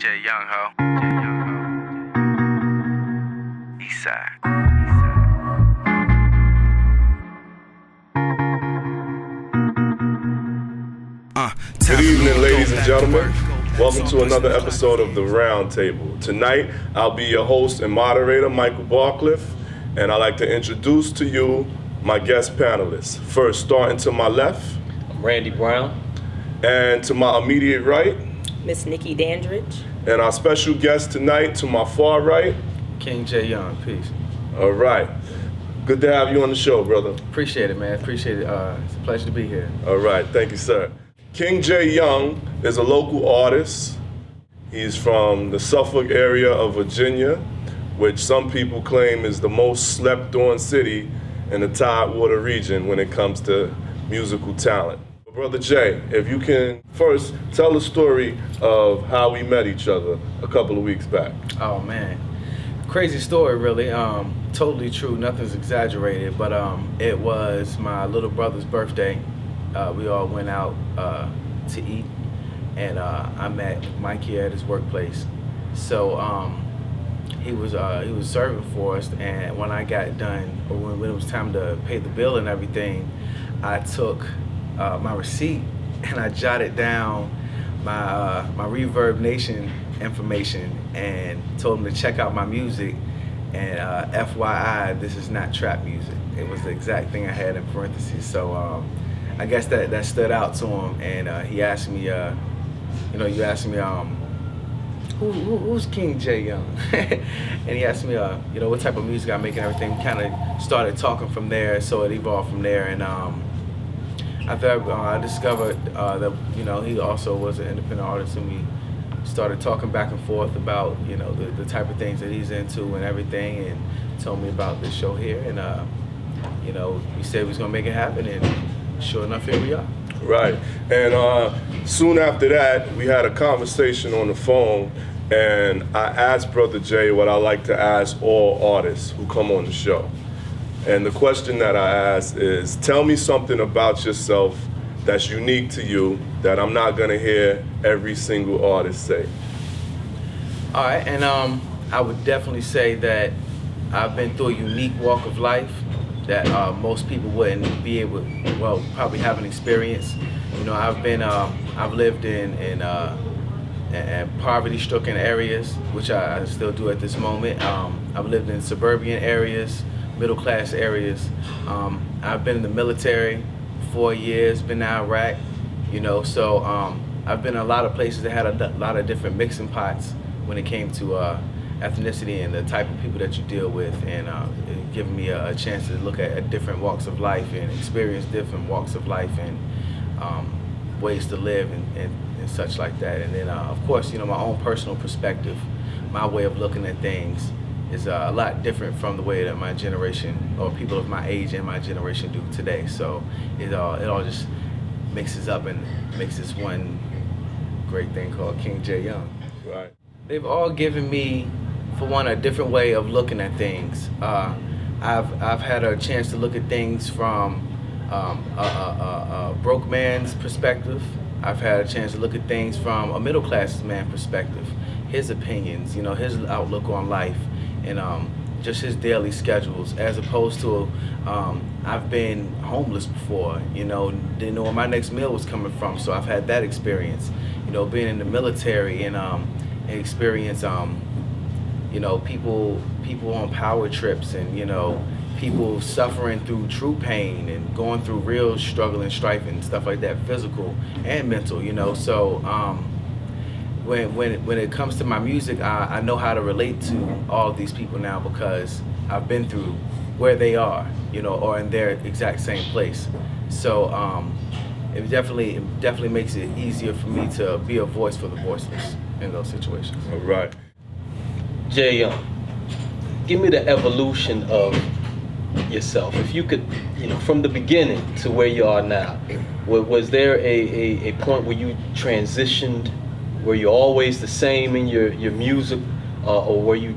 J Young Ho. Eastside. Good evening, ladies and gentlemen. Welcome to another episode of The Round Table. Tonight, I'll be your host and moderator, Michael Barclift, and I'd like to introduce to you my guest panelists. First, starting to my left, I'm Randy Brown. And to my immediate right, Miss Nicki Dandridge. And our special guest tonight, to my far right, King J Young. Peace. All right. Good to have you on the show, brother. Appreciate it, man. Appreciate it. It's a pleasure to be here. All right. Thank you, sir. King J Young is a local artist. He's from the Suffolk area of Virginia, which some people claim is the most slept-on city in the Tidewater region when it comes to musical talent. Brother Jay, if you can first tell the story of how we met each other a couple of weeks back. Oh, man. Crazy story, really. Totally true. Nothing's exaggerated, but it was my little brother's birthday. We all went out to eat, and I met Mikey at his workplace. So he was serving for us, and when I got done, or when it was time to pay the bill and everything, I took my receipt and I jotted down my Reverb Nation information and told him to check out my music. And FYI, this is not trap music. It was the exact thing I had in parentheses. So I guess that stood out to him, and he asked me, you asked me, who's King J Young? And he asked me, what type of music I make and everything. We kind of started talking from there, so it evolved from there. And after I discovered that, he also was an independent artist, and we started talking back and forth about, the type of things that he's into and everything, and told me about this show here. And, we said we was going to make it happen, and sure enough, here we are. Right. And soon after that, we had a conversation on the phone, and I asked Brother Jay what I like to ask all artists who come on the show. And the question that I asked is, tell me something about yourself that's unique to you that I'm not gonna hear every single artist say. All right, and I would definitely say that I've been through a unique walk of life that most people wouldn't be able, probably haven't experienced. I've lived in poverty-stricken areas, which I still do at this moment. I've lived in suburban areas, middle-class areas. I've been in the military 4 years, been to Iraq, so I've been in a lot of places that had a lot of different mixing pots when it came to ethnicity and the type of people that you deal with, and it giving me a chance to look at different walks of life and experience different walks of life and ways to live and such like that. And then, of course, my own personal perspective, my way of looking at things is a lot different from the way that my generation or people of my age and my generation do today. So it all just mixes up and makes this one great thing called King J Young. Right. They've all given me, for one, a different way of looking at things. I've had a chance to look at things from a broke man's perspective. I've had a chance to look at things from a middle class man's perspective, his opinions, his outlook on life, and just his daily schedules, as opposed to I've been homeless before, didn't know where my next meal was coming from, so I've had that experience, being in the military and experience people on power trips, and people suffering through true pain and going through real struggle and strife and stuff like that, physical and mental, so when it comes to my music, I know how to relate to all of these people now because I've been through where they are, or in their exact same place. So it definitely makes it easier for me to be a voice for the voiceless in those situations. All right. Jay Young, give me the evolution of yourself. If you could, from the beginning to where you are now, was there a point where you transitioned? Were you always the same in your music, or were you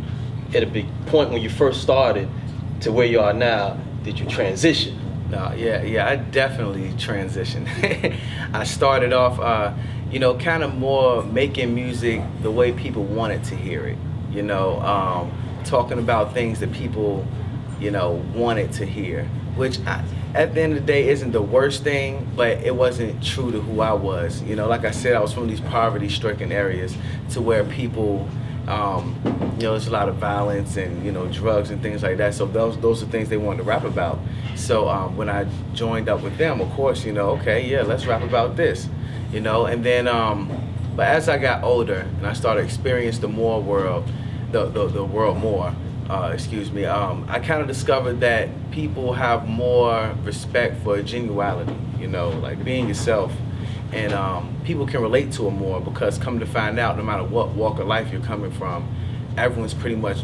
at a big point when you first started to where you are now? Did you transition? No, yeah, I definitely transitioned. I started off, you know, kind of more making music the way people wanted to hear it, you know, talking about things that people, you know, wanted to hear, which at the end of the day isn't the worst thing, but it wasn't true to who I was. You know, like I said, I was from these poverty-stricken areas to where people, you know, there's a lot of violence and, you know, drugs and things like that. So those are things they wanted to rap about. So when I joined up with them, of course, you know, okay, yeah, let's rap about this, you know. And then, but as I got older and I started experiencing the world more, I kind of discovered that people have more respect for genuality, you know, like being yourself, and people can relate to it more because come to find out, no matter what walk of life you're coming from, everyone's pretty much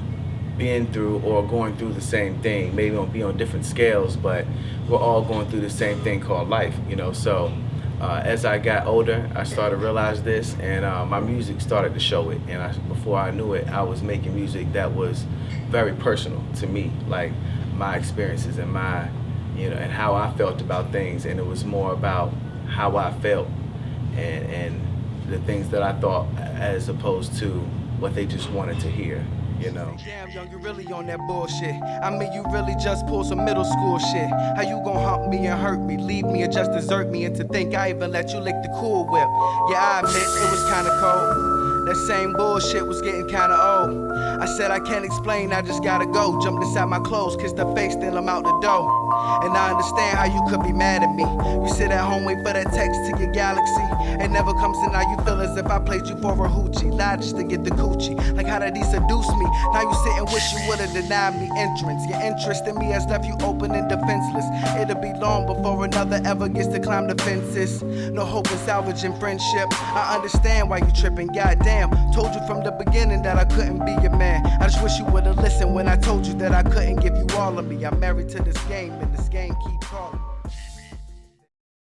been through or going through the same thing. Maybe it'll be on different scales, but we're all going through the same thing called life, you know. So as I got older, I started to realize this, and my music started to show it. And before I knew it, I was making music that was very personal to me, like my experiences and my, you know, and how I felt about things. And it was more about how I felt and the things that I thought, as opposed to what they just wanted to hear. You know. Damn, young, you really on that bullshit. I mean, you really just pulled some middle school shit. How you gon' hump me and hurt me, leave me and just desert me, and to think I even let you lick the Cool Whip? Yeah, I admit it was kinda cold. That same bullshit was getting kinda old. I said I can't explain, I just gotta go. Jumped inside my clothes, kissed her face, then I'm out the door. And I understand how you could be mad at me. You sit at home, wait for that text to your galaxy. It never comes in, now you feel as if I played you for a hoochie. Lied just to get the coochie. Like how did he seduce me? Now you sit and wish you would've denied me entrance. Your interest in me has left you open and defenseless. It'll be long before another ever gets to climb the fences. No hope in salvaging friendship. I understand why you tripping, goddamn. Told you from the beginning that I couldn't be your man. I just wish you would've listened when I told you that I couldn't give you all of me. I'm married to this game and this game keep calling.